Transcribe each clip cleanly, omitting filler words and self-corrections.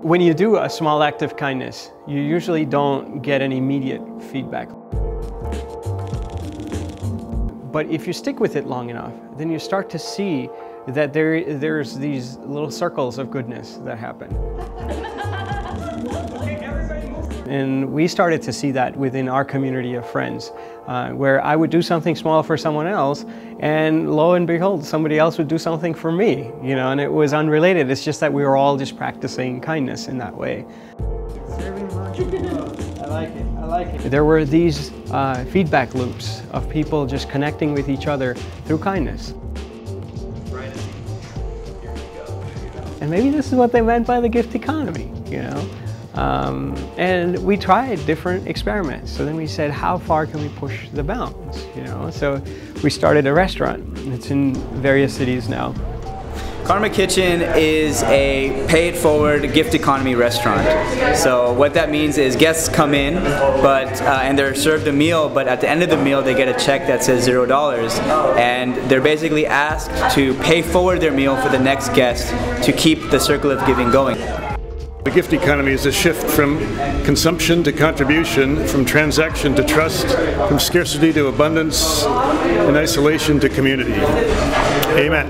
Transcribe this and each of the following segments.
When you do a small act of kindness, you usually don't get an immediate feedback. But if you stick with it long enough, then you start to see that there's these little circles of goodness that happen. And we started to see that within our community of friends, where I would do something small for someone else, and lo and behold, somebody else would do something for me, you know, and it was unrelated. It's just that we were all just practicing kindness in that way. I like it, I like it. There were these feedback loops of people just connecting with each other through kindness. And maybe this is what they meant by the gift economy, you know? And we tried different experiments. So then we said, how far can we push the bounds, you know? So we started a restaurant. It's in various cities now. Karma Kitchen is a pay-it-forward gift economy restaurant. So what that means is guests come in, and they're served a meal, but at the end of the meal they get a check that says $0, and they're basically asked to pay forward their meal for the next guest to keep the circle of giving going. The gift economy is a shift from consumption to contribution, from transaction to trust, from scarcity to abundance, and isolation to community. Amen.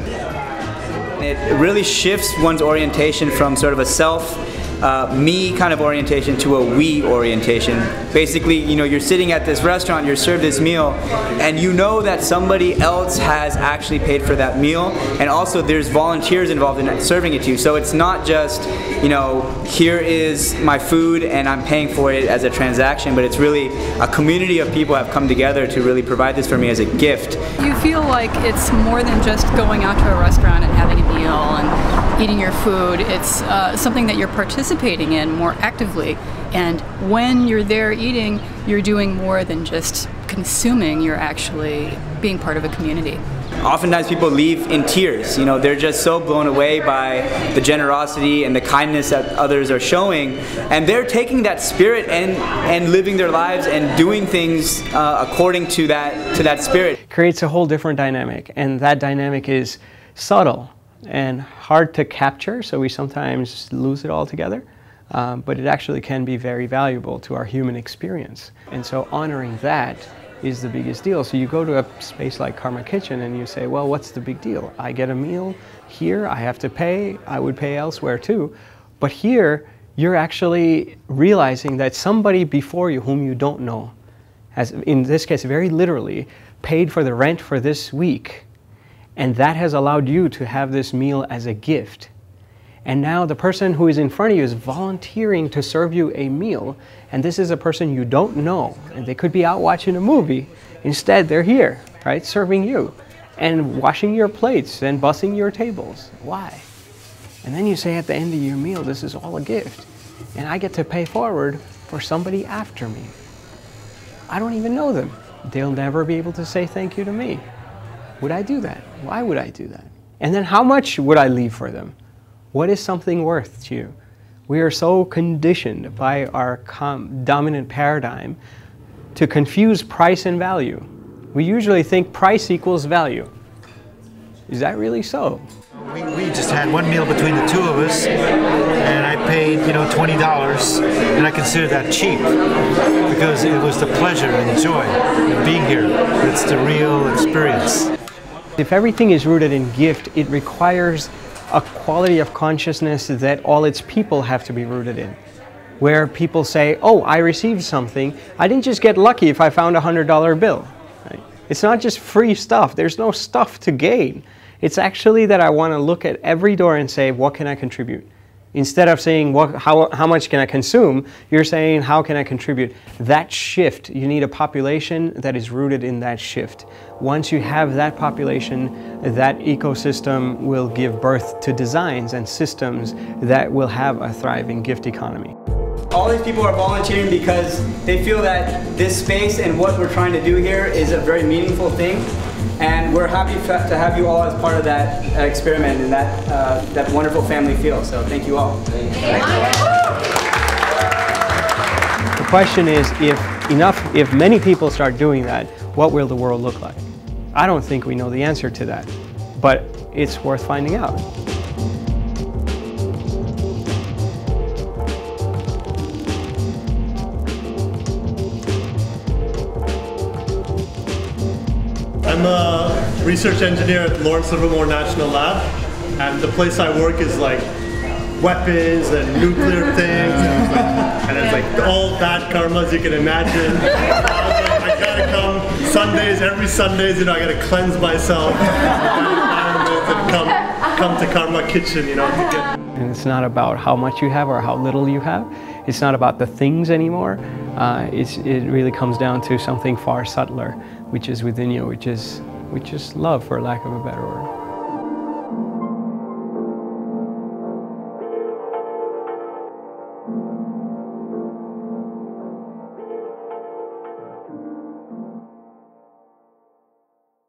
It really shifts one's orientation from sort of a me kind of orientation to a we orientation. Basically, you know, you're sitting at this restaurant, you're served this meal, and you know that somebody else has actually paid for that meal, and also there's volunteers involved in serving it to you. So it's not just, you know, here is my food and I'm paying for it as a transaction, but it's really a community of people have come together to really provide this for me as a gift. You feel like it's more than just going out to a restaurant and having a meal and eating your food. It's something that you're participating in more actively, and when you're there eating, you're doing more than just consuming, you're actually being part of a community. Oftentimes people leave in tears, you know, they're just so blown away by the generosity and the kindness that others are showing, and they're taking that spirit and living their lives and doing things according to that spirit. It creates a whole different dynamic, and that dynamic is subtle and hard to capture, so we sometimes lose it altogether. But it actually can be very valuable to our human experience. And so honoring that is the biggest deal. So you go to a space like Karma Kitchen and you say, well, what's the big deal? I get a meal here, I have to pay, I would pay elsewhere too. But here, you're actually realizing that somebody before you whom you don't know has, in this case, very literally, paid for the rent for this week. And that has allowed you to have this meal as a gift. And now the person who is in front of you is volunteering to serve you a meal, and this is a person you don't know, and they could be out watching a movie. Instead, they're here, right, serving you, and washing your plates, and bussing your tables. Why? And then you say at the end of your meal, this is all a gift, and I get to pay forward for somebody after me. I don't even know them. They'll never be able to say thank you to me. Would I do that? Why would I do that? And then how much would I leave for them? What is something worth to you? We are so conditioned by our dominant paradigm to confuse price and value. We usually think price equals value. Is that really so? We just had one meal between the two of us, and I paid, you know, $20, and I consider that cheap because it was the pleasure and joy of being here. It's the real experience. If everything is rooted in gift, it requires a quality of consciousness that all its people have to be rooted in. Where people say, oh, I received something. I didn't just get lucky if I found a $100 bill. Right? It's not just free stuff. There's no stuff to gain. It's actually that I want to look at every door and say, what can I contribute? Instead of saying, how much can I consume, you're saying, how can I contribute? That shift, you need a population that is rooted in that shift. Once you have that population, that ecosystem will give birth to designs and systems that will have a thriving gift economy. All these people are volunteering because they feel that this space and what we're trying to do here is a very meaningful thing. And we're happy to have you all as part of that experiment and that wonderful family feel. So thank you all. The question is, if many people start doing that, what will the world look like? I don't think we know the answer to that, but it's worth finding out. I'm a research engineer at Lawrence Livermore National Lab, and the place I work is like weapons and nuclear things, and it's like all bad karmas you can imagine. I gotta come Sundays, every Sundays, you know, I gotta cleanse myself and come to Karma Kitchen, you know. And it's not about how much you have or how little you have. It's not about the things anymore. It really comes down to something far subtler, which is within you, which is love, for lack of a better word.